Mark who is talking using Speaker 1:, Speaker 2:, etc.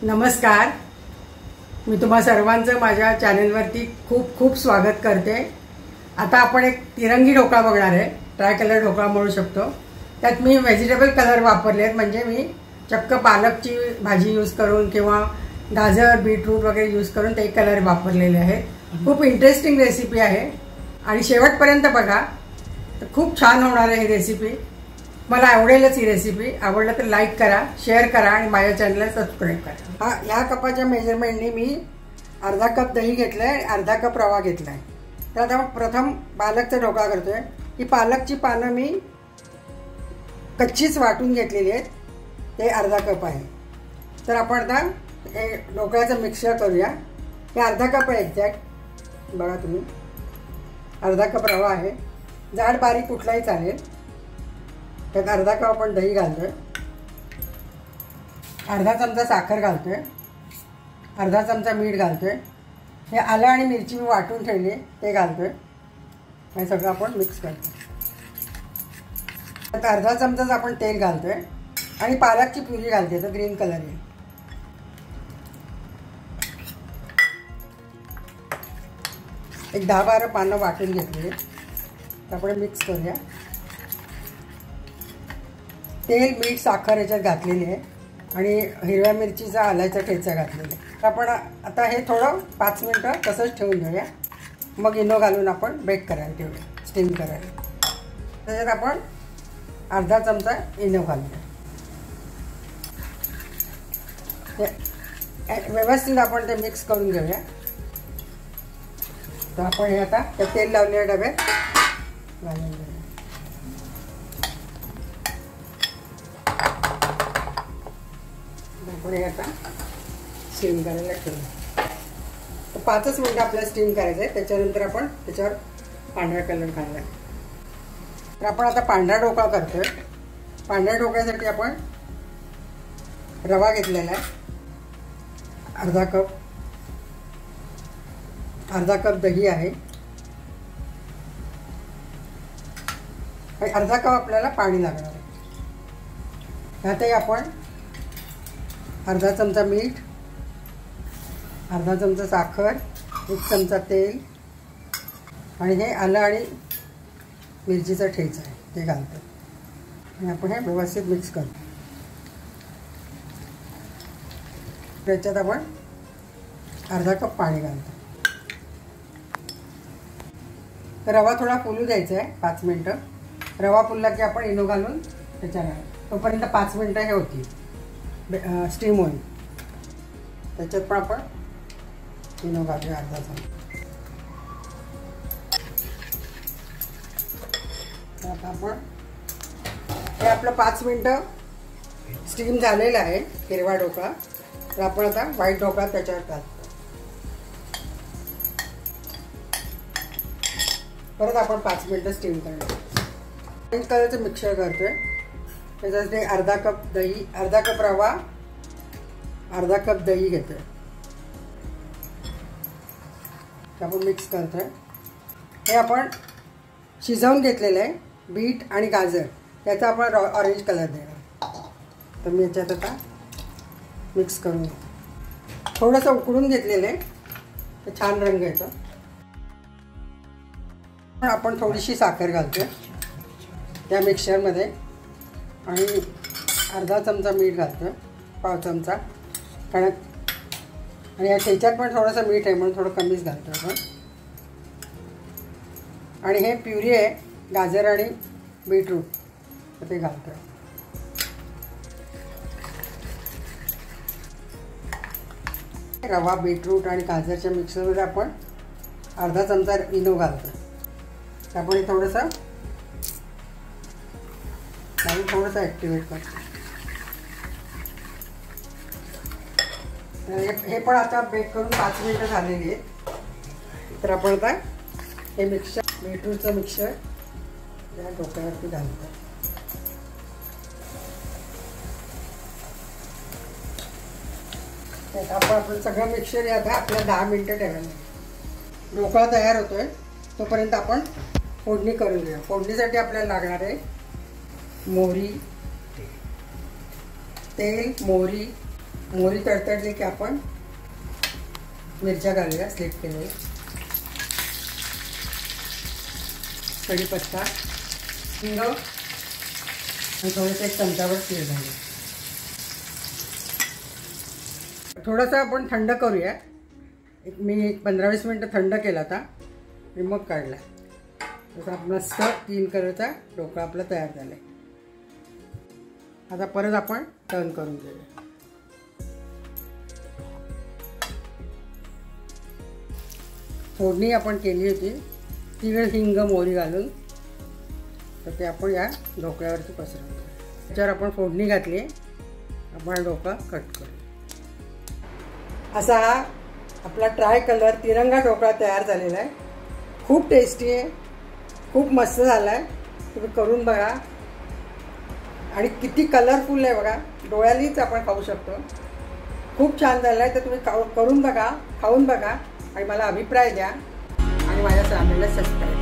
Speaker 1: नमस्कार. मी तुम्हा सर्वांचं माझ्या चॅनलवरती खूप खूप स्वागत करते. आता आपण एक तिरंगी ढोकळा बघणार आहे. ट्राय कलर ढोकळा म्हणू शकतो. त्यात मी व्हेजिटेबल कलर वापरले आहेत, म्हणजे मी चक्क पालकची भाजी यूज करून किंवा गाजर बीटरूट वगैरे यूज करून ते कलर वापरलेले आहेत. खूप इंटरेस्टिंग रेसिपी आहे आणि शेवटपर्यंत बघा. तर खूप छान होणार आहे ही रेसिपी. मला आवडेलच ही रेसिपी. आवडलं तर लाईक करा, शेअर करा आणि माझ्या चॅनलला सबस्क्राईब करा. ह्या कपाच्या मेजरमेंटनी मी अर्धा कप दही घेतलंय, अर्धा कप रवा घेतलाय. तर आता प्रथम पालकचा ढोकळा करतोय. ही पालकची पानं मी कच्चीच वाटून घेतलेली आहेत. ते अर्धा कप आहे. तर आपण आता हे ढोकळ्याचं मिक्सर करूया. हे अर्धा कप आहे एक्झॅक्ट. बघा तुम्ही, अर्धा कप रवा आहे. जाड बारीक कुठलाही चालेल. त्यात अर्धा कप आपण दही घालतोय. अर्धा चमचा साखर घालतोय. अर्धा चमचा मीठ घालतोय. हे आलं आणि मिरची मी वाटून ठेवली ते घालतोय. हे सगळं आपण मिक्स करतो. त्यात अर्धा चमचाच आपण तेल घालतोय आणि पालकची प्युरी घालते. तर ग्रीन कलर येईल. एक 10-12 पानं वाटून घेतली. तर आपण मिक्स करूया. तेल मीठ साखर याच्यात घातलेली आहे आणि हिरव्या मिरचीचा आल्याचा ठेचा घातलेला आहे. आपण आता हे थोडं 5 मिनटं तसंच ठेवून घेऊया. मग इनो घालून आपण बेक करायला ठेवूया, स्टीम करायला. त्याच्यात आपण अर्धा चमचा इनो घालूया. व्यवस्थित आपण ते मिक्स करून घेऊया. तर आपण हे आता त्या तेल लावलेल्या डब्यात घालून घेऊया. आपण हे आता स्टीम करायला ठेवू. तर 5च मिनटं आपल्याला स्टीम करायचं आहे. त्याच्यानंतर आपण त्याच्यावर पांढरा कलर घालणार. तर आपण आता पांढरा ढोकळा करतोय. पांढऱ्या ढोकळ्यासाठी आपण रवा घेतलेला आहे अर्धा कप. अर्धा कप दही आहे आणि अर्धा कप आपल्याला पाणी लागणार आहे. त्यातही आपण अर्धा चमचा मीठ, अर्धा चमचा साखर, 1 चमचा तेल आणि हे आलं आणि मिरचीचा ठेचा आहे ते घालतो आणि आपण हे व्यवस्थित मिक्स करतो. त्याच्यात आपण अर्धा कप पाणी घालतो. तर रवा थोडा फुलू द्यायचा आहे 5 मिनटं. रवा फुलला की आपण इनो घालून त्याच्यावर तोपर्यंत 5 मिनटं हे होती स्टीम होईल. त्याच्यात पण आपण इनो घालूया अर्धा चमचा. आता आपण हे आपलं 5 मिनटं स्टीम झालेलं आहे हिरवा ढोकळा. तर आपण आता व्हाईट ढोकळा त्याच्यावर घालतो. परत आपण 5 मिनटं स्टीम करणार. ऑरेंज कलरचं मिक्सर करतोय. त्याच्यासाठी अर्धा कप दही, अर्धा कप रवा, अर्धा कप दही घेतोय. आपण मिक्स करतोय. हे आपण शिजवून घेतलेलं आहे बीट आणि गाजर. त्याचा आपण ऑरेंज कलर देणार. तर मी याच्यात आता मिक्स करून घेतो. थोडंसं उकडून घेतलेलं आहे तर छान रंग येतो. आपण थोडीशी साखर घालतोय त्या मिक्सरमध्ये आणि अर्धा चमचा मीठ घालतोय, पाव चमचा. कारण आणि या ठेच्यात पण थोडंसं मीठ आहे म्हणून थोडं कमीच घालतो आपण. आणि हे प्युरी आहे गाजर आणि बीटरूट, तर ते घालतोय. रवा बीटरूट आणि गाजरच्या मिक्सरमध्ये आपण अर्धा चमचा इनो घालतोय. आपण हे थोडंसं ॲक्टिवेट करतो. हे पण आता बेक करून 5 मिनटं झालेली आहेत. तर आपण आता हे मिक्सर बीटरूटचं मिक्सर या ढोकळ्यावरती घालतो. त्यात आपण आपलं सगळं मिक्सर आता आपल्या 10 मिनटं ठेवायला. ढोकळा तयार होतोय तोपर्यंत आपण फोडणी करून घेऊया. फोडणीसाठी आपल्याला लागणार आहे मोहरी, तेल, मोहरी, मोहरी तडतडली की आपण मिरच्या घालूया स्लिप केलेल्या, कढीपत्ता, हिंग आणि थोडंसं एक चमचाभर तेल घालूया. थोडंसं आपण थंड करूया. मी 15-20 मिनटं थंड केला होता आणि मग काढला. तसं आपण मस्त 3 कलरचा ढोकळा आपला तयार झाला आहे. आता परत आपण टर्न करून घेऊया. फोडणी आपण केली होती तिकडे हिंग मोहरी घालून, तर ते आपण या ढोकळ्यावरती पसरवतो. त्याच्यावर आपण फोडणी घातली. आपण ढोकळा कट करू. असा हा आपला ट्राय कलर तिरंगा ढोकळा तयार झालेला आहे. खूप टेस्टी आहे, खूप मस्त झाला आहे. तुम्ही करून बघा. आणि किती कलरफुल आहे बघा, डोळ्यानीच आपण खाऊ शकतो. खूप छान झालं आहे. तर तुम्ही करून बघा, खाऊन बघा आणि मला अभिप्राय द्या आणि माझ्या चॅनलला सबस्क्राईब